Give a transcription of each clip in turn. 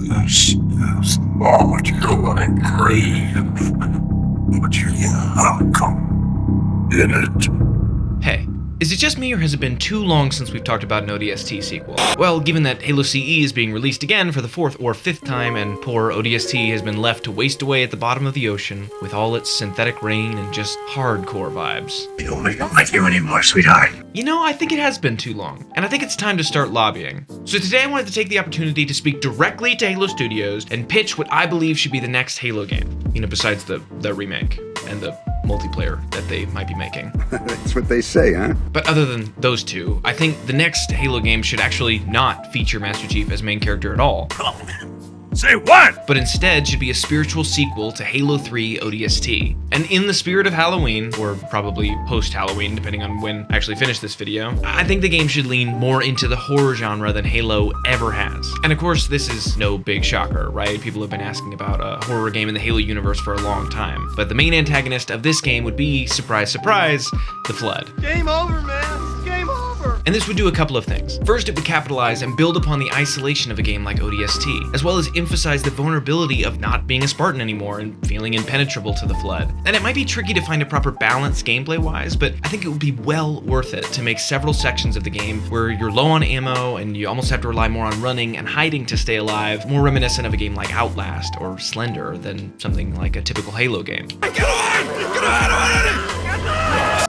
This is not going grave, but you're welcome in it. Hey, is it just me or has it been too long since we've talked about an ODST sequel? Well, given that Halo CE is being released again for the 4th or 5th time and poor ODST has been left to waste away at the bottom of the ocean with all its synthetic rain and just hardcore vibes. We don't like you anymore, sweetheart. You know, I think it has been too long, and I think it's time to start lobbying. So today I wanted to take the opportunity to speak directly to Halo Studios and pitch what I believe should be the next Halo game. You know, besides the remake and the multiplayer that they might be making. That's what they say, huh? But other than those two, I think the next Halo game should actually not feature Master Chief as main character at all. Say what? But instead should be a spiritual sequel to Halo 3 ODST. And in the spirit of HALOween, or probably post-HALOween, depending on when I actually finish this video, I think the game should lean more into the horror genre than Halo ever has. And of course, this is no big shocker, right? People have been asking about a horror game in the Halo universe for a long time. But the main antagonist of this game would be, surprise, surprise, the Flood. Game over, man. Game over. And this would do a couple of things. First, it would capitalize and build upon the isolation of a game like ODST, as well as emphasize the vulnerability of not being a Spartan anymore and feeling impenetrable to the Flood. And it might be tricky to find a proper balance gameplay-wise, but I think it would be well worth it to make several sections of the game where you're low on ammo and you almost have to rely more on running and hiding to stay alive, more reminiscent of a game like Outlast or Slender than something like a typical Halo game. Get away! Get away!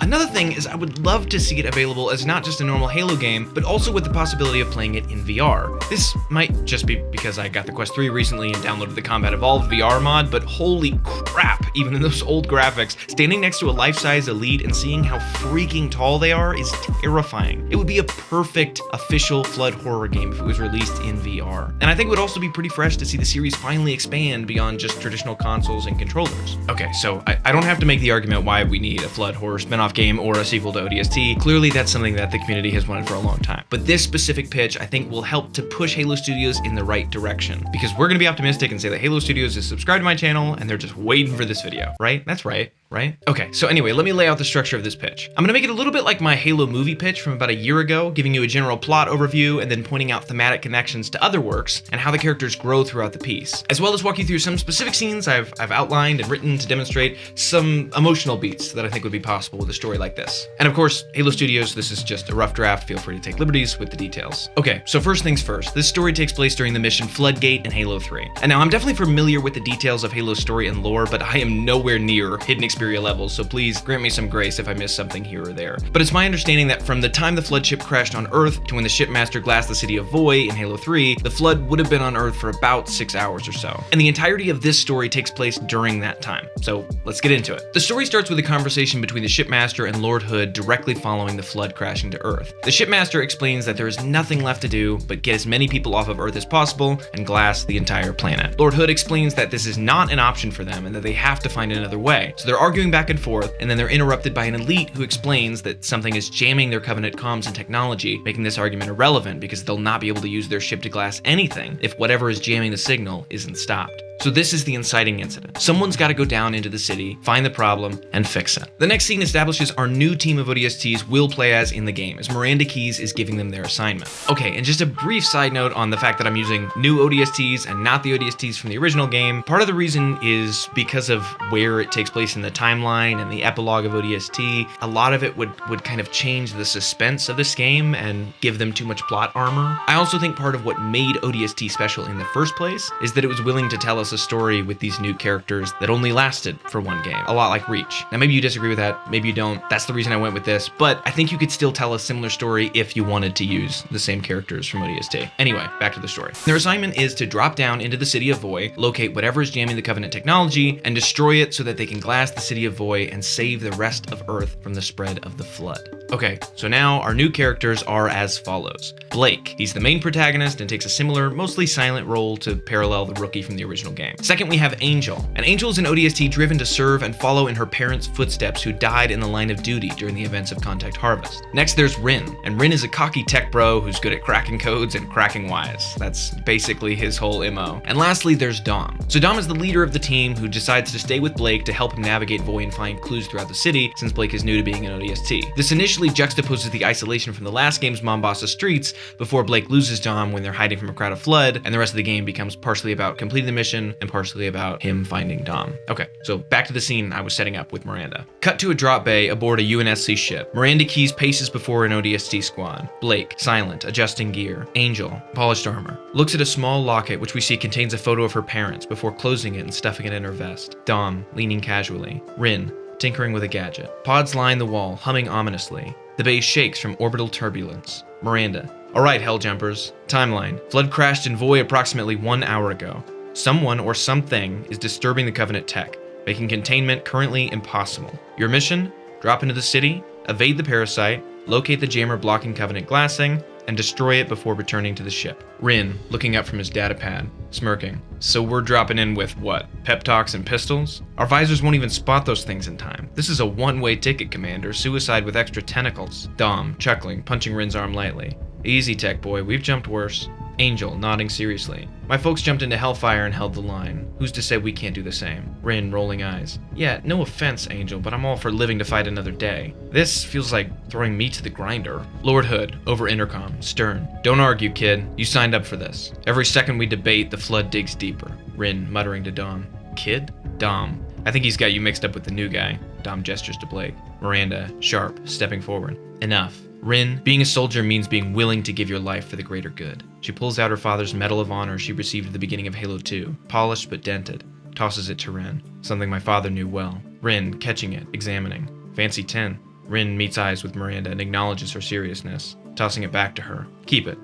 Another thing is I would love to see it available as not just a normal Halo game, but also with the possibility of playing it in VR. This might just be because I got the Quest 3 recently and downloaded the Combat Evolved VR mod, but holy crap, even in those old graphics, standing next to a life-size Elite and seeing how freaking tall they are is terrifying. It would be a perfect official Flood horror game if it was released in VR. And I think it would also be pretty fresh to see the series finally expand beyond just traditional consoles and controllers. Okay, so I don't have to make the argument why we need a Flood horror spin-off game or a sequel to ODST. Clearly that's something that the community has wanted for a long time. But this specific pitch I think will help to push Halo Studios in the right direction, because we're gonna be optimistic and say that Halo Studios is subscribed to my channel and they're just waiting for this video, right? That's right. Right? Okay, so anyway, let me lay out the structure of this pitch. I'm gonna make it a little bit like my Halo movie pitch from about a year ago, giving you a general plot overview and then pointing out thematic connections to other works and how the characters grow throughout the piece, as well as walk you through some specific scenes I've outlined and written to demonstrate some emotional beats that I think would be possible with a story like this. And of course, Halo Studios, this is just a rough draft, feel free to take liberties with the details. Okay, so first things first, this story takes place during the mission Floodgate in Halo 3. And now I'm definitely familiar with the details of Halo's story and lore, but I am nowhere near Hidden Xperia levels, so please grant me some grace if I miss something here or there. But it's my understanding that from the time the Flood ship crashed on Earth to when the shipmaster glassed the city of Voy in Halo 3, the Flood would have been on Earth for about 6 hours or so. And the entirety of this story takes place during that time. So let's get into it. The story starts with a conversation between the shipmaster and Lord Hood directly following the Flood crashing to Earth. The shipmaster explains that there is nothing left to do but get as many people off of Earth as possible and glass the entire planet. Lord Hood explains that this is not an option for them and that they have to find another way. So they're arguing back and forth, and then they're interrupted by an Elite who explains that something is jamming their Covenant comms and technology, making this argument irrelevant because they'll not be able to use their ship to glass anything if whatever is jamming the signal isn't stopped. So this is the inciting incident. Someone's got to go down into the city, find the problem, and fix it. The next scene establishes our new team of ODSTs will play as in the game, as Miranda Keyes is giving them their assignment. Okay, and just a brief side note on the fact that I'm using new ODSTs and not the ODSTs from the original game. Part of the reason is because of where it takes place in the timeline and the epilogue of ODST. A lot of it would kind of change the suspense of this game and give them too much plot armor. I also think part of what made ODST special in the first place is that it was willing to tell us a story with these new characters that only lasted for one game, a lot like Reach. Now maybe you disagree with that, maybe you don't. That's the reason I went with this, but I think you could still tell a similar story if you wanted to use the same characters from ODST. Anyway, back to the story. Their assignment is to drop down into the city of Voy, locate whatever is jamming the Covenant technology, and destroy it so that they can glass the city of Voy and save the rest of Earth from the spread of the Flood. Okay, so now our new characters are as follows. Blake, he's the main protagonist and takes a similar, mostly silent role to parallel the rookie from the original game. Second, we have Angel. And Angel is an ODST driven to serve and follow in her parents' footsteps who died in the line of duty during the events of Contact Harvest. Next, there's Rin. And Rin is a cocky tech bro who's good at cracking codes and cracking wires. That's basically his whole MO. And lastly, there's Dom. So Dom is the leader of the team who decides to stay with Blake to help him navigate Voy and find clues throughout the city, since Blake is new to being an ODST. This initially initially juxtaposes the isolation from the last game's Mombasa streets before Blake loses Dom when they're hiding from a crowd of Flood, and the rest of the game becomes partially about completing the mission and partially about him finding Dom. Okay, so back to the scene I was setting up with Miranda. Cut to a drop bay aboard a UNSC ship. Miranda Keyes paces before an ODST squad. Blake, silent, adjusting gear. Angel, polished armor, looks at a small locket which we see contains a photo of her parents before closing it and stuffing it in her vest. Dom, leaning casually. Rin, tinkering with a gadget. Pods line the wall, humming ominously. The bay shakes from orbital turbulence. Miranda. Alright, Helljumpers. Timeline. Flood crashed in Void approximately 1 hour ago. Someone or something is disturbing the Covenant tech, making containment currently impossible. Your mission? Drop into the city, evade the parasite, locate the jammer blocking Covenant glassing, and destroy it before returning to the ship. Rin, looking up from his data pad, smirking. So we're dropping in with what? Pep talks and pistols? Our visors won't even spot those things in time. This is a one-way ticket, Commander. Suicide with extra tentacles. Dom, chuckling, punching Rin's arm lightly. Easy, tech boy. We've jumped worse. Angel, nodding seriously. My folks jumped into Hellfire and held the line. Who's to say we can't do the same? Rin, rolling eyes. Yeah, no offense, Angel, but I'm all for living to fight another day. This feels like throwing meat to the grinder. Lord Hood, over intercom, stern. Don't argue, kid. You signed up for this. Every second we debate, the Flood digs deeper. Rin, muttering to Dom. Kid? Dom. I think he's got you mixed up with the new guy. Dom gestures to Blake. Miranda, sharp, stepping forward. Enough. Rin, being a soldier means being willing to give your life for the greater good. She pulls out her father's Medal of Honor she received at the beginning of Halo 2, polished but dented, tosses it to Rin, something my father knew well. Rin, catching it, examining. Fancy tin. Rin meets eyes with Miranda and acknowledges her seriousness, tossing it back to her. Keep it.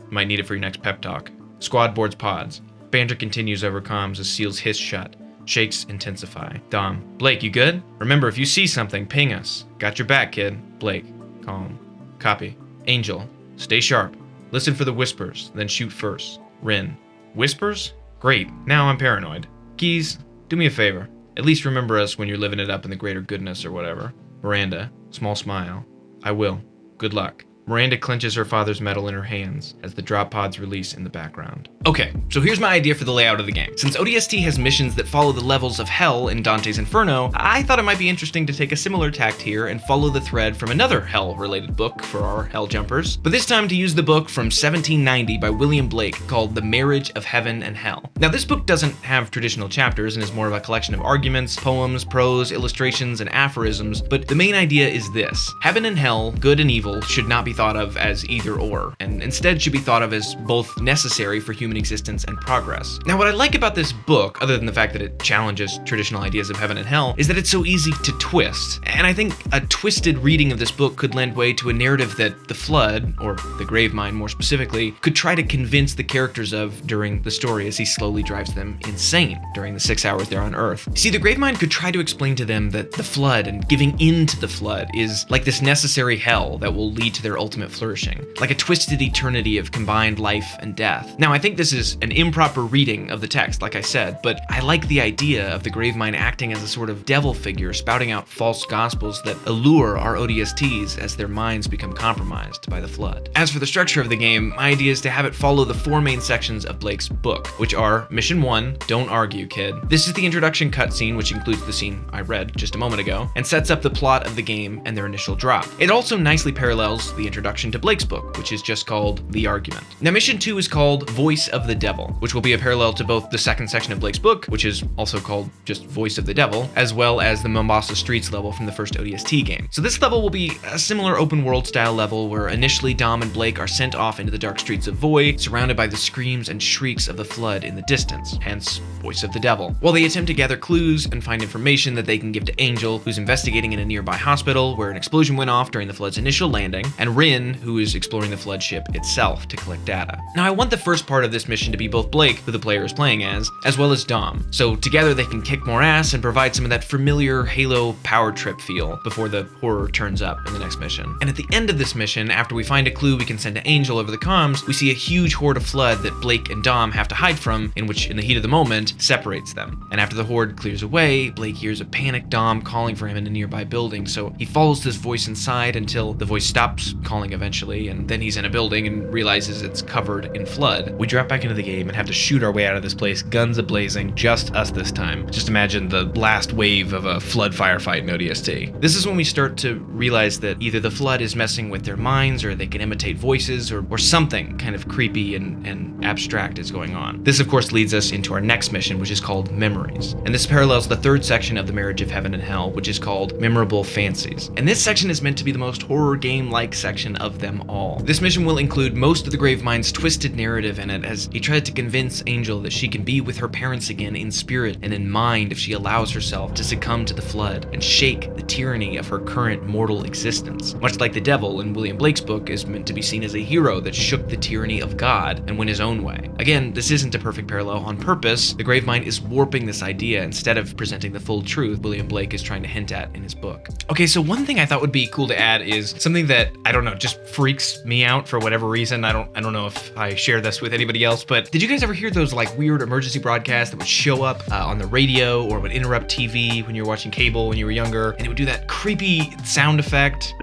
Might need it for your next pep talk. Squad boards pods. Banter continues over comms as seals hiss shut. Shakes intensify. Dom. Blake, you good? Remember, if you see something, ping us. Got your back, kid. Blake. Calm. Copy. Angel. Stay sharp. Listen for the whispers, then shoot first. Rin. Whispers? Great. Now I'm paranoid. Keyes, do me a favor. At least remember us when you're living it up in the greater goodness or whatever. Miranda. Small smile. I will. Good luck. Miranda clenches her father's medal in her hands as the drop pods release in the background. Okay, so here's my idea for the layout of the game. Since ODST has missions that follow the levels of Hell in Dante's Inferno, I thought it might be interesting to take a similar tact here and follow the thread from another Hell-related book for our Hell Jumpers, but this time to use the book from 1790 by William Blake called The Marriage of Heaven and Hell. Now this book doesn't have traditional chapters and is more of a collection of arguments, poems, prose, illustrations, and aphorisms, but the main idea is this. Heaven and Hell, good and evil, should not be thought of as either or, and instead should be thought of as both necessary for human existence and progress. Now what I like about this book, other than the fact that it challenges traditional ideas of heaven and hell, is that it's so easy to twist. And I think a twisted reading of this book could lend way to a narrative that the Flood, or the Gravemind more specifically, could try to convince the characters of during the story as he slowly drives them insane during the 6 hours they're on Earth. See, the Gravemind could try to explain to them that the Flood and giving in to the Flood is like this necessary hell that will lead to their ultimate flourishing, like a twisted eternity of combined life and death. Now, I think this is an improper reading of the text, like I said, but I like the idea of the Gravemind acting as a sort of devil figure, spouting out false gospels that allure our ODSTs as their minds become compromised by the Flood. As for the structure of the game, my idea is to have it follow the 4 main sections of Blake's book, which are Mission 1, Don't Argue, Kid. This is the introduction cutscene, which includes the scene I read just a moment ago, and sets up the plot of the game and their initial drop. It also nicely parallels the introduction to Blake's book, which is just called The Argument. Now, Mission 2 is called Voice of the Devil, which will be a parallel to both the second section of Blake's book, which is also called just Voice of the Devil, as well as the Mombasa Streets level from the first ODST game. So this level will be a similar open world style level where initially Dom and Blake are sent off into the dark streets of Void, surrounded by the screams and shrieks of the Flood in the distance, hence Voice of the Devil, while they attempt to gather clues and find information that they can give to Angel, who's investigating in a nearby hospital where an explosion went off during the Flood's initial landing, and Rin, who is exploring the Flood ship itself to collect data. Now, I want the first part of this mission to be both Blake, who the player is playing as well as Dom, so together they can kick more ass and provide some of that familiar Halo power trip feel before the horror turns up in the next mission. And at the end of this mission, after we find a clue we can send to Angel over the comms, we see a huge horde of Flood that Blake and Dom have to hide from, in which, in the heat of the moment, separates them. And after the horde clears away, Blake hears a panicked Dom calling for him in a nearby building, so he follows this voice inside until the voice stops calling eventually, and then he's in a building and realizes it's covered in flood. We drop back into the game and have to shoot our way out of this place, guns a-blazing, just us this time. Just imagine the last wave of a flood firefight in ODST. This is when we start to realize that either the flood is messing with their minds, or they can imitate voices, or something kind of creepy and abstract is going on. This, of course, leads us into our next mission, which is called Memories. And this parallels the third section of the Marriage of Heaven and Hell, which is called Memorable Fancies. And this section is meant to be the most horror game-like section of them all. This mission will include most of the Gravemind's twisted narrative in it, as he tried to convince Angel that she can be with her parents again in spirit and in mind if she allows herself to succumb to the flood and shake the tyranny of her current mortal existence. Much like the devil in William Blake's book is meant to be seen as a hero that shook the tyranny of God and went his own way. Again, this isn't a perfect parallel on purpose. The Gravemind is warping this idea instead of presenting the full truth William Blake is trying to hint at in his book. Okay, so one thing I thought would be cool to add is something that, I don't know, just freaks me out for whatever reason. I don't know if I share this with anybody else, but did you guys ever hear those like weird emergency broadcasts that would show up on the radio or would interrupt TV when you were watching cable when you were younger, and it would do that creepy sound effect?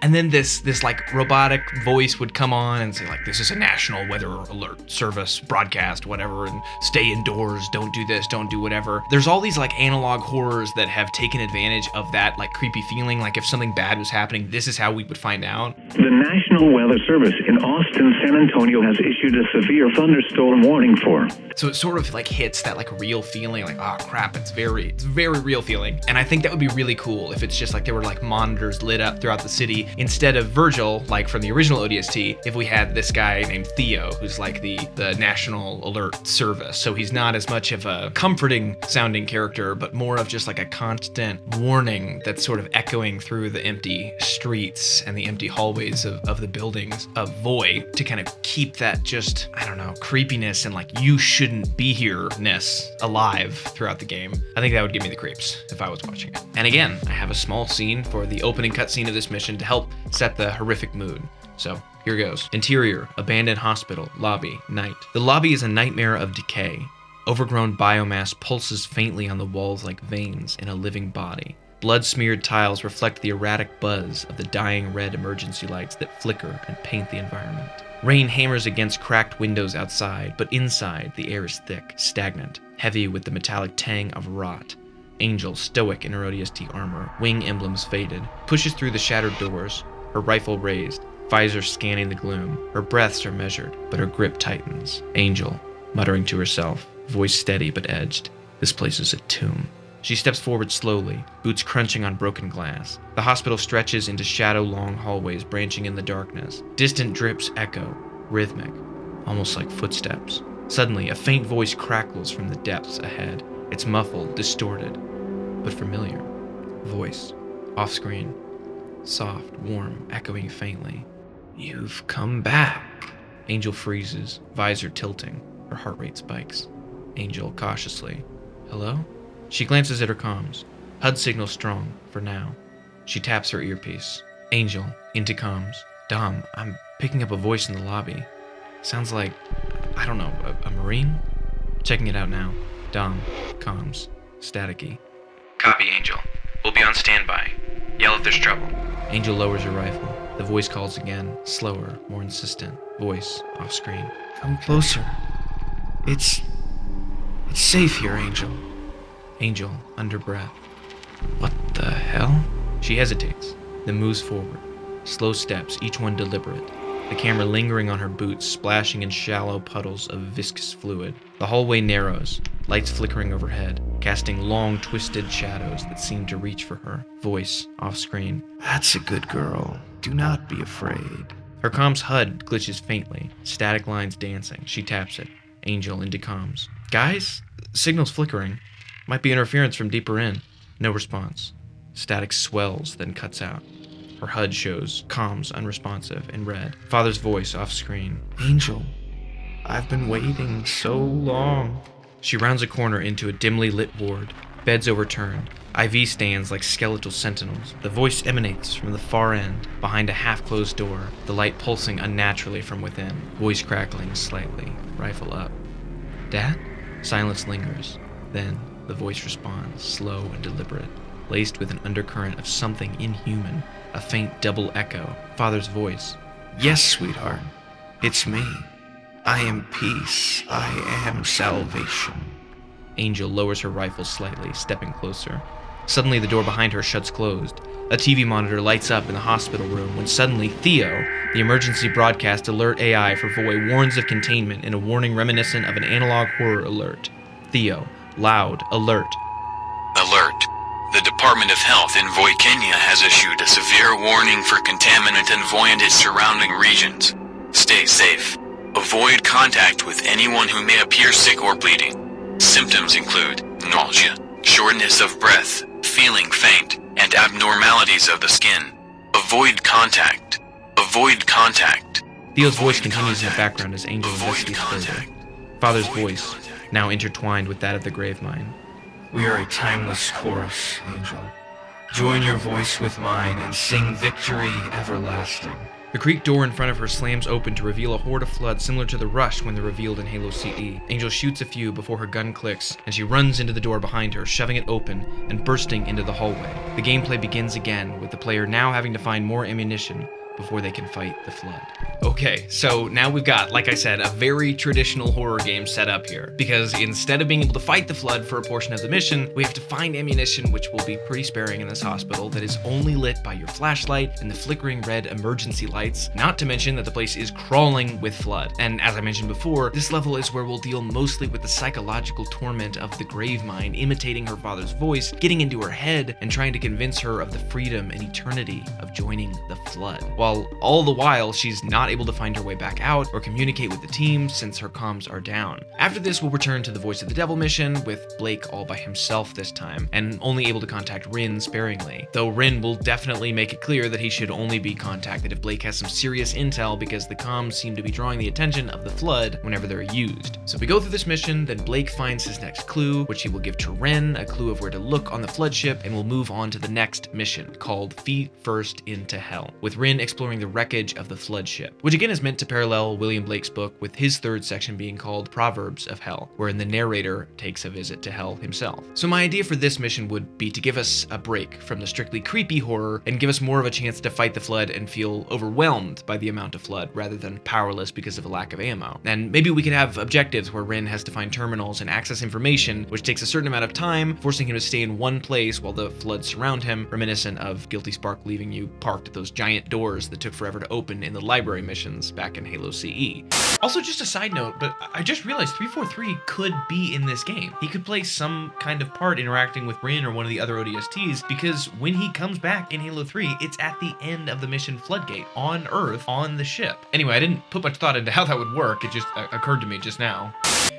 And then this like robotic voice would come on and say like, this is a National Weather Alert Service broadcast, whatever, and stay indoors, don't do this, don't do whatever. There's all these like analog horrors that have taken advantage of that like creepy feeling, like if something bad was happening, this is how we would find out. The National Weather Service in Austin, San Antonio has issued a severe thunderstorm warning for. So it sort of like hits that like real feeling, like, oh crap, it's very real feeling. And I think that would be really cool if it's just like there were like monitors lit up throughout the city. Instead of Virgil, like from the original ODST, if we had this guy named Theo, who's like the National Alert Service. So he's not as much of a comforting sounding character, but more of just like a constant warning that's sort of echoing through the empty streets and the empty hallways of the buildings of Voy to kind of keep that just, I don't know, creepiness and like you shouldn't be here-ness alive throughout the game. I think that would give me the creeps if I was watching it. And again, I have a small scene for the opening cutscene of this mission to help set the horrific mood. So here goes. Interior, abandoned hospital, lobby, night. The lobby is a nightmare of decay. Overgrown biomass pulses faintly on the walls like veins in a living body. Blood-smeared tiles reflect the erratic buzz of the dying red emergency lights that flicker and paint the environment. Rain hammers against cracked windows outside, but inside the air is thick, stagnant, heavy with the metallic tang of rot. Angel, stoic in her ODST armor, wing emblems faded, pushes through the shattered doors, her rifle raised, visor scanning the gloom. Her breaths are measured, but her grip tightens. Angel, muttering to herself, voice steady but edged. This place is a tomb. She steps forward slowly, boots crunching on broken glass. The hospital stretches into shadow-long hallways branching in the darkness. Distant drips echo, rhythmic, almost like footsteps. Suddenly, a faint voice crackles from the depths ahead. It's muffled, distorted, but familiar. Voice, off-screen, soft, warm, echoing faintly. You've come back. Angel freezes, visor tilting. Her heart rate spikes. Angel cautiously. Hello? She glances at her comms. HUD signal strong, for now. She taps her earpiece. Angel, into comms. Dom, I'm picking up a voice in the lobby. Sounds like, I don't know, a Marine? Checking it out now. Dom, comms, staticky. Copy, Angel. We'll be on standby. Yell if there's trouble. Angel lowers her rifle. The voice calls again, slower, more insistent. Voice, off screen. Come closer. It's safe here, Angel. Angel, under breath. What the hell? She hesitates, then moves forward. Slow steps, each one deliberate. The camera lingering on her boots, splashing in shallow puddles of viscous fluid. The hallway narrows, lights flickering overhead, casting long, twisted shadows that seem to reach for her. Voice, off screen. That's a good girl. Do not be afraid. Her comms HUD glitches faintly, static lines dancing. She taps it. Angel into comms. Guys? Signal's flickering. Might be interference from deeper in. No response. Static swells, then cuts out. Her HUD shows comms unresponsive in red. Father's voice off screen. Angel, I've been waiting so long. She rounds a corner into a dimly lit ward. Beds overturned. IV stands like skeletal sentinels. The voice emanates from the far end, behind a half-closed door, the light pulsing unnaturally from within. Voice crackling slightly. Rifle up. Dad? Silence lingers. Then the voice responds, slow and deliberate, laced with an undercurrent of something inhuman. A faint double echo. Father's voice. "Yes, sweetheart. It's me. I am peace. I am salvation." Angel lowers her rifle slightly, stepping closer. Suddenly, the door behind her shuts closed. A TV monitor lights up in the hospital room when suddenly Theo, the emergency broadcast alert AI for Voy, warns of containment in a warning reminiscent of an analog horror alert. Theo, loud, alert. Alert. The Department of Health in Voy, Kenya has issued a severe warning for contaminant in Voy and its surrounding regions. Stay safe. Avoid contact with anyone who may appear sick or bleeding. Symptoms include nausea, shortness of breath, feeling faint, and abnormalities of the skin. Avoid contact. Avoid contact. Theo's voice continues in the background as Angel investigates further. Father's voice, now intertwined with that of the Gravemind. "We are a timeless chorus, Angel. Join your voice with mine and sing victory everlasting." The creek door in front of her slams open to reveal a horde of Flood similar to the Rush when they're revealed in Halo CE. Angel shoots a few before her gun clicks, and she runs into the door behind her, shoving it open and bursting into the hallway. The gameplay begins again, with the player now having to find more ammunition before they can fight the Flood. Okay, so now we've got, like I said, a very traditional horror game set up here. Because instead of being able to fight the Flood for a portion of the mission, we have to find ammunition, which will be pretty sparing in this hospital, that is only lit by your flashlight and the flickering red emergency lights, not to mention that the place is crawling with Flood. And as I mentioned before, this level is where we'll deal mostly with the psychological torment of the Gravemind imitating her father's voice, getting into her head, and trying to convince her of the freedom and eternity of joining the Flood. While all the while, she's not able to find her way back out or communicate with the team since her comms are down. After this, we'll return to the Voice of the Devil mission with Blake all by himself this time, and only able to contact Rin sparingly. Though Rin will definitely make it clear that he should only be contacted if Blake has some serious intel, because the comms seem to be drawing the attention of the Flood whenever they're used. So we go through this mission, then Blake finds his next clue, which he will give to Rin, a clue of where to look on the Flood ship, and we'll move on to the next mission, called Feet First into Hell, with Rin exploring the wreckage of the Flood ship, which again is meant to parallel William Blake's book, with his third section being called Proverbs of Hell, wherein the narrator takes a visit to hell himself. So my idea for this mission would be to give us a break from the strictly creepy horror and give us more of a chance to fight the Flood and feel overwhelmed by the amount of Flood rather than powerless because of a lack of ammo. And maybe we could have objectives where Rin has to find terminals and access information, which takes a certain amount of time, forcing him to stay in one place while the Flood surround him, reminiscent of Guilty Spark leaving you parked at those giant doors that took forever to open in the library missions back in Halo CE. Also, just a side note, but I just realized 343 could be in this game. He could play some kind of part interacting with Rin or one of the other ODSTs, because when he comes back in Halo 3, it's at the end of the mission Floodgate, on Earth, on the ship. Anyway, I didn't put much thought into how that would work, it just occurred to me just now.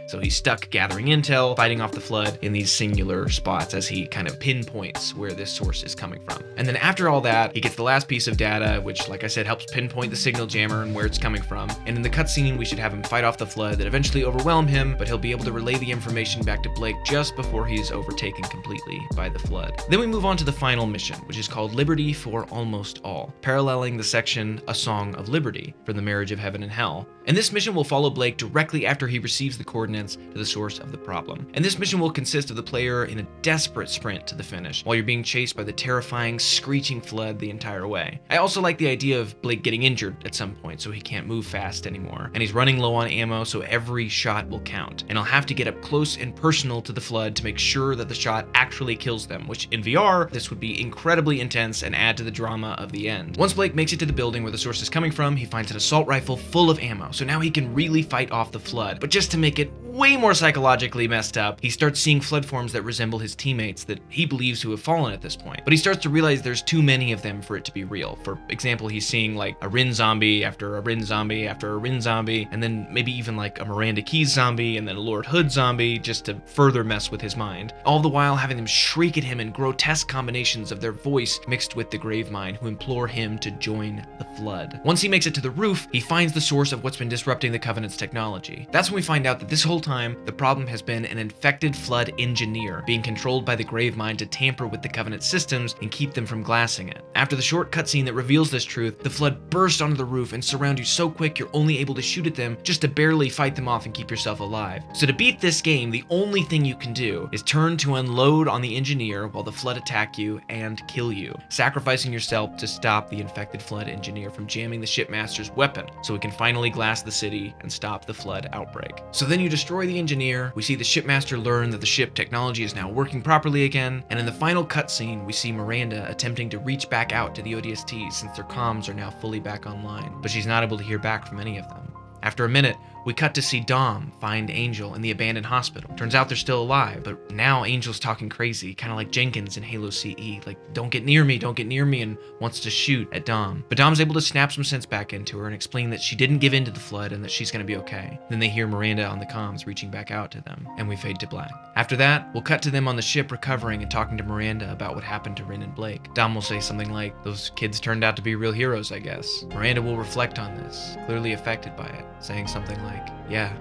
So he's stuck gathering intel, fighting off the Flood in these singular spots as he kind of pinpoints where this source is coming from. And then after all that, he gets the last piece of data, which, like I said, helps pinpoint the signal jammer and where it's coming from. And in the cutscene, we should have him fight off the Flood that eventually overwhelm him, but he'll be able to relay the information back to Blake just before he is overtaken completely by the Flood. Then we move on to the final mission, which is called Liberty for Almost All, paralleling the section A Song of Liberty from the Marriage of Heaven and Hell. And this mission will follow Blake directly after he receives the coordinates to the source of the problem. And this mission will consist of the player in a desperate sprint to the finish, while you're being chased by the terrifying, screeching Flood the entire way. I also like the idea of Blake getting injured at some point so he can't move fast anymore, and he's running low on ammo so every shot will count. And I'll have to get up close and personal to the Flood to make sure that the shot actually kills them, which in VR, this would be incredibly intense and add to the drama of the end. Once Blake makes it to the building where the source is coming from, he finds an assault rifle full of ammo, so now he can really fight off the Flood. But just to make it way more psychologically messed up, he starts seeing Flood forms that resemble his teammates that he believes to have fallen at this point. But he starts to realize there's too many of them for it to be real. For example, he's seeing like a Rin zombie after a Rin zombie after a Rin zombie, and then maybe even like a Miranda Keys zombie and then a Lord Hood zombie, just to further mess with his mind. All the while having them shriek at him in grotesque combinations of their voice mixed with the Gravemind, who implore him to join the Flood. Once he makes it to the roof, he finds the source of what's been disrupting the Covenant's technology. That's when we find out that this whole time, the problem has been an infected Flood engineer being controlled by the Gravemind to tamper with the Covenant systems and keep them from glassing it. After the short cutscene that reveals this truth, the Flood burst onto the roof and surround you so quick you're only able to shoot at them just to barely fight them off and keep yourself alive. So to beat this game, the only thing you can do is turn to unload on the engineer while the Flood attack you and kill you, sacrificing yourself to stop the infected Flood engineer from jamming the shipmaster's weapon so it can finally glass the city and stop the Flood outbreak. So then you destroy the engineer, we see the shipmaster learn that the ship technology is now working properly again, and in the final cutscene we see Miranda attempting to reach back out to the ODST since their comms are now fully back online, but she's not able to hear back from any of them. After a minute, we cut to see Dom find Angel in the abandoned hospital. Turns out they're still alive, but now Angel's talking crazy, kind of like Jenkins in Halo CE, like, don't get near me, and wants to shoot at Dom. But Dom's able to snap some sense back into her and explain that she didn't give in to the Flood and that she's gonna be okay. Then they hear Miranda on the comms reaching back out to them, and we fade to black. After that, we'll cut to them on the ship recovering and talking to Miranda about what happened to Rin and Blake. Dom will say something like, those kids turned out to be real heroes, I guess. Miranda will reflect on this, clearly affected by it, saying something like, yeah,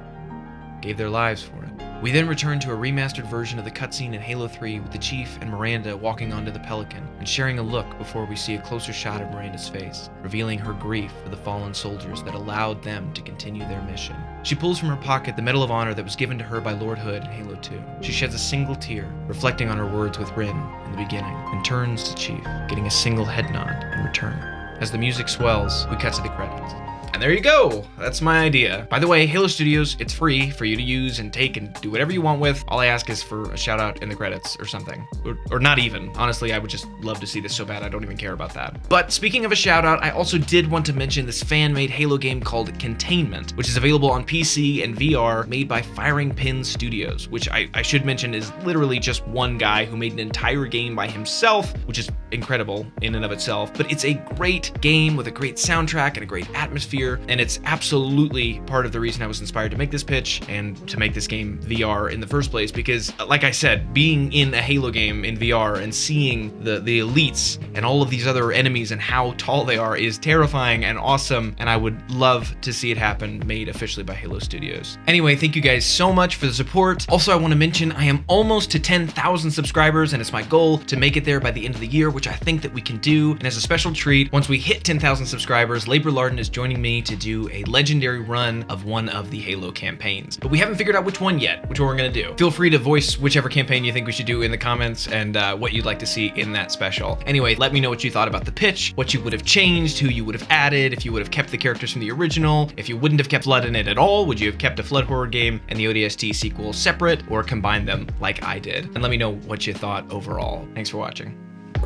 gave their lives for it. We then return to a remastered version of the cutscene in Halo 3 with the Chief and Miranda walking onto the Pelican and sharing a look before we see a closer shot of Miranda's face, revealing her grief for the fallen soldiers that allowed them to continue their mission. She pulls from her pocket the Medal of Honor that was given to her by Lord Hood in Halo 2. She sheds a single tear, reflecting on her words with Rin in the beginning, and turns to Chief, getting a single head nod in return. As the music swells, we cut to the credits. And there you go. That's my idea. By the way, Halo Studios, it's free for you to use and take and do whatever you want with. All I ask is for a shout out in the credits or something. Or not even. Honestly, I would just love to see this so bad I don't even care about that. But speaking of a shout out, I also did want to mention this fan-made Halo game called Containment, which is available on PC and VR, made by Firing Pin Studios, which I should mention is literally just one guy who made an entire game by himself, which is incredible in and of itself. But it's a great game with a great soundtrack and a great atmosphere. And it's absolutely part of the reason I was inspired to make this pitch and to make this game VR in the first place, because like I said, being in a Halo game in VR and seeing the elites and all of these other enemies and how tall they are is terrifying and awesome, and I would love to see it happen made officially by Halo Studios. Anyway, thank you guys so much for the support. Also, I want to mention I am almost to 10,000 subscribers, and it's my goal to make it there by the end of the year, which I think that we can do. And as a special treat, once we hit 10,000 subscribers, Labor Larden is joining me to do a legendary run of one of the Halo campaigns. But we haven't figured out which one yet, which one we're gonna do. Feel free to voice whichever campaign you think we should do in the comments and what you'd like to see in that special. Anyway, let me know what you thought about the pitch, what you would have changed, who you would have added, if you would have kept the characters from the original, if you wouldn't have kept Flood in it at all, would you have kept a Flood horror game and the ODST sequel separate or combined them like I did? And let me know what you thought overall. Thanks for watching.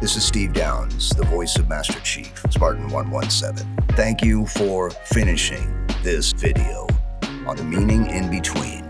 This is Steve Downs, the voice of Master Chief, Spartan 117. Thank you for finishing this video on the meaning in between.